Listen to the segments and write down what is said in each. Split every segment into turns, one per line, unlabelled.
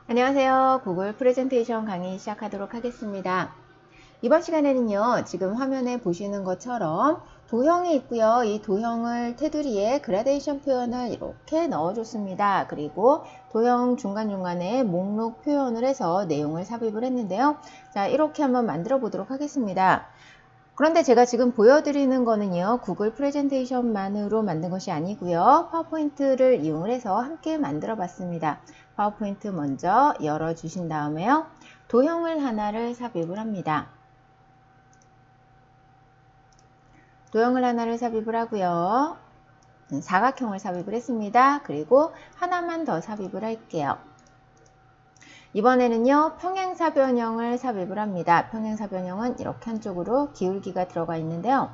안녕하세요. 구글 프레젠테이션 강의 시작하도록 하겠습니다. 이번 시간에는요, 지금 화면에 보시는 것처럼 도형이 있고요. 이 도형을 테두리에 그라데이션 표현을 이렇게 넣어줬습니다. 그리고 도형 중간중간에 목록 표현을 해서 내용을 삽입을 했는데요. 자, 이렇게 한번 만들어 보도록 하겠습니다. 그런데 제가 지금 보여드리는 거는요, 구글 프레젠테이션만으로 만든 것이 아니고요, 파워포인트를 이용을 해서 함께 만들어 봤습니다. 파워포인트 먼저 열어 주신 다음에요, 도형을 하나를 삽입을 합니다. 도형을 하나를 삽입을 하고요, 사각형을 삽입을 했습니다. 그리고 하나만 더 삽입을 할게요. 이번에는요, 평행사변형을 삽입을 합니다. 평행사변형은 이렇게 한쪽으로 기울기가 들어가 있는데요.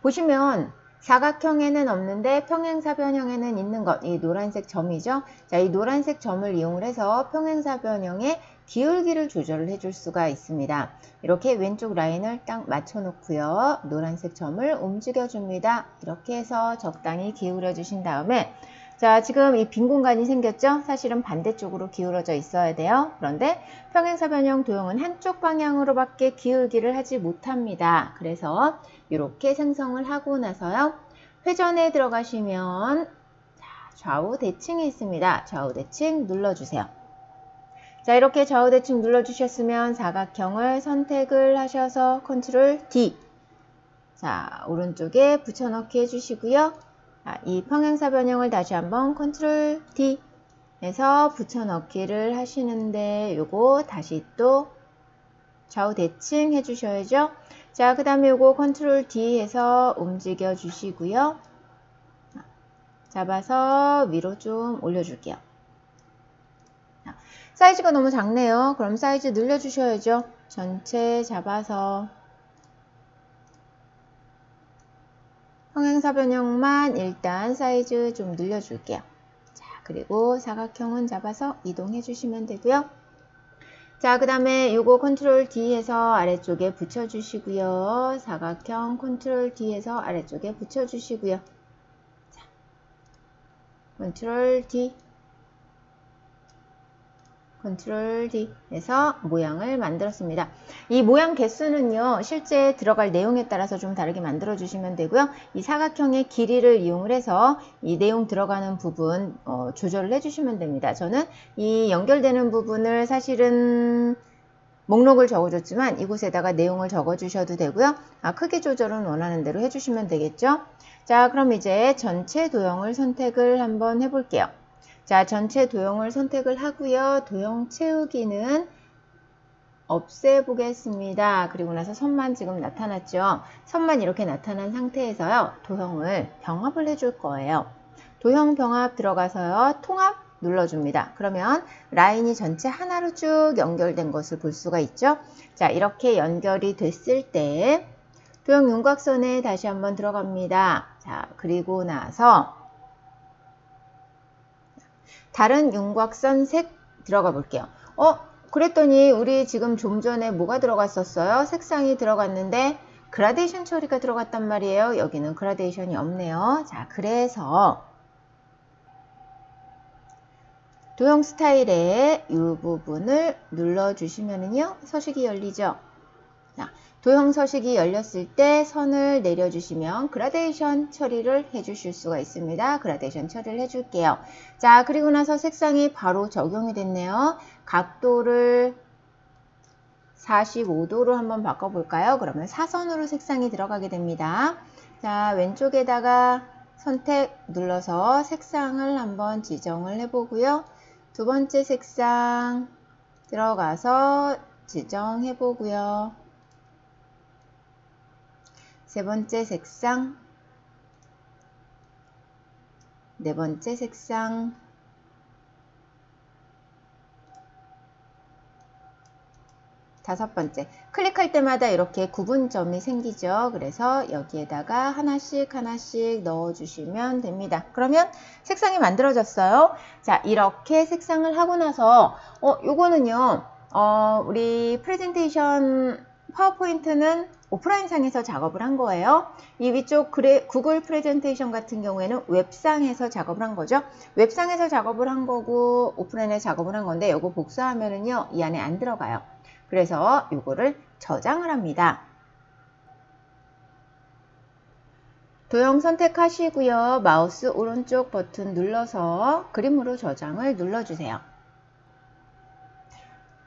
보시면 사각형에는 없는데 평행사변형에는 있는 것, 이 노란색 점이죠. 자, 이 노란색 점을 이용을 해서 평행사변형의 기울기를 조절을 해줄 수가 있습니다. 이렇게 왼쪽 라인을 딱 맞춰 놓고요. 노란색 점을 움직여 줍니다. 이렇게 해서 적당히 기울여 주신 다음에, 자, 지금 이 빈 공간이 생겼죠? 사실은 반대쪽으로 기울어져 있어야 돼요. 그런데 평행사변형 도형은 한쪽 방향으로밖에 기울기를 하지 못합니다. 그래서 이렇게 생성을 하고 나서요, 회전에 들어가시면 좌우 대칭이 있습니다. 좌우 대칭 눌러주세요. 자, 이렇게 좌우 대칭 눌러주셨으면 사각형을 선택을 하셔서 컨트롤 D, 자, 오른쪽에 붙여넣기 해주시고요. 이 평행사변형을 다시 한번 컨트롤 D 해서 붙여넣기를 하시는데, 요거 다시 또 좌우 대칭 해주셔야죠. 자, 그 다음에 요거 컨트롤 D 해서 움직여 주시고요. 잡아서 위로 좀 올려줄게요. 사이즈가 너무 작네요. 그럼 사이즈 늘려주셔야죠. 전체 잡아서 평행사변형만 일단 사이즈 좀 늘려줄게요. 자, 그리고 사각형은 잡아서 이동해 주시면 되고요. 자, 그 다음에 요거 컨트롤 D 해서 아래쪽에 붙여주시고요. 사각형 컨트롤 D 해서 아래쪽에 붙여주시고요. 자, 컨트롤 D, 컨트롤 D 해서 모양을 만들었습니다. 이 모양 개수는요, 실제 들어갈 내용에 따라서 좀 다르게 만들어 주시면 되고요. 이 사각형의 길이를 이용을 해서 이 내용 들어가는 부분 조절을 해주시면 됩니다. 저는 이 연결되는 부분을 사실은 목록을 적어줬지만 이곳에다가 내용을 적어주셔도 되고요. 크기 조절은 원하는 대로 해주시면 되겠죠. 자, 그럼 이제 전체 도형을 선택을 한번 해볼게요. 자, 전체 도형을 선택을 하고요. 도형 채우기는 없애보겠습니다. 그리고 나서 선만 지금 나타났죠. 선만 이렇게 나타난 상태에서요, 도형을 병합을 해줄 거예요. 도형 병합 들어가서요, 통합 눌러줍니다. 그러면 라인이 전체 하나로 쭉 연결된 것을 볼 수가 있죠. 자, 이렇게 연결이 됐을 때 도형 윤곽선에 다시 한번 들어갑니다. 자, 그리고 나서 다른 윤곽선 색 들어가 볼게요. 그랬더니 우리 지금 좀 전에 뭐가 들어갔었어요? 색상이 들어갔는데 그라데이션 처리가 들어갔단 말이에요. 여기는 그라데이션이 없네요. 자, 그래서 도형 스타일의 이 부분을 눌러주시면은요, 서식이 열리죠. 자, 도형 서식이 열렸을 때 선을 내려주시면 그라데이션 처리를 해주실 수가 있습니다. 그라데이션 처리를 해줄게요. 자, 그리고 나서 색상이 바로 적용이 됐네요. 각도를 45도로 한번 바꿔볼까요? 그러면 사선으로 색상이 들어가게 됩니다. 자, 왼쪽에다가 선택 눌러서 색상을 한번 지정을 해보고요. 두 번째 색상 들어가서 지정해보고요. 세 번째 색상, 네 번째 색상, 다섯 번째. 클릭할 때마다 이렇게 구분점이 생기죠. 그래서 여기에다가 하나씩 넣어주시면 됩니다. 그러면 색상이 만들어졌어요. 자, 이렇게 색상을 하고 나서 요거는요, 우리 프레젠테이션 파워포인트는 오프라인상에서 작업을 한 거예요. 이 위쪽 구글 프레젠테이션 같은 경우에는 웹상에서 작업을 한 거죠. 웹상에서 작업을 한 거고 오프라인에 작업을 한 건데 이거 복사하면은요 이 안에 안 들어가요. 그래서 이거를 저장을 합니다. 도형 선택하시고요. 마우스 오른쪽 버튼 눌러서 그림으로 저장을 눌러주세요.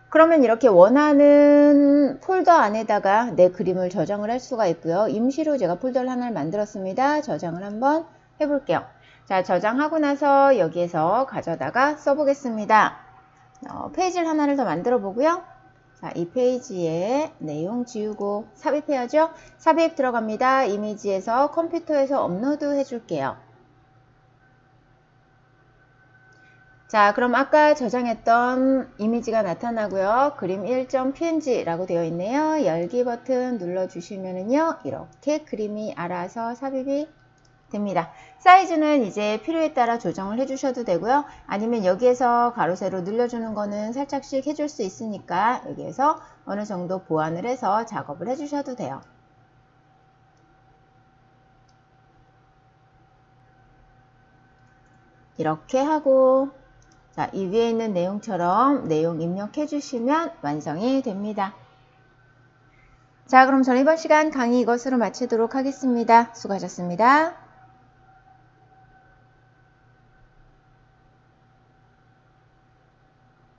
그러면 이렇게 원하는 폴더 안에다가 내 그림을 저장을 할 수가 있고요. 임시로 제가 폴더를 하나를 만들었습니다. 저장을 한번 해볼게요. 자, 저장하고 나서 여기에서 가져다가 써보겠습니다. 페이지를 하나를 더 만들어 보고요. 자, 이 페이지에 내용 지우고 삽입해야죠. 삽입 들어갑니다. 이미지에서 컴퓨터에서 업로드 해줄게요. 자, 그럼 아까 저장했던 이미지가 나타나고요. 그림 1.png라고 되어 있네요. 열기 버튼 눌러주시면은요. 이렇게 그림이 알아서 삽입이 됩니다. 사이즈는 이제 필요에 따라 조정을 해주셔도 되고요. 아니면 여기에서 가로 세로 늘려주는 거는 살짝씩 해줄 수 있으니까 여기에서 어느 정도 보완을 해서 작업을 해주셔도 돼요. 이렇게 하고 자, 이 위에 있는 내용처럼 내용 입력해 주시면 완성이 됩니다. 자, 그럼 전 이번 시간 강의 이것으로 마치도록 하겠습니다. 수고하셨습니다.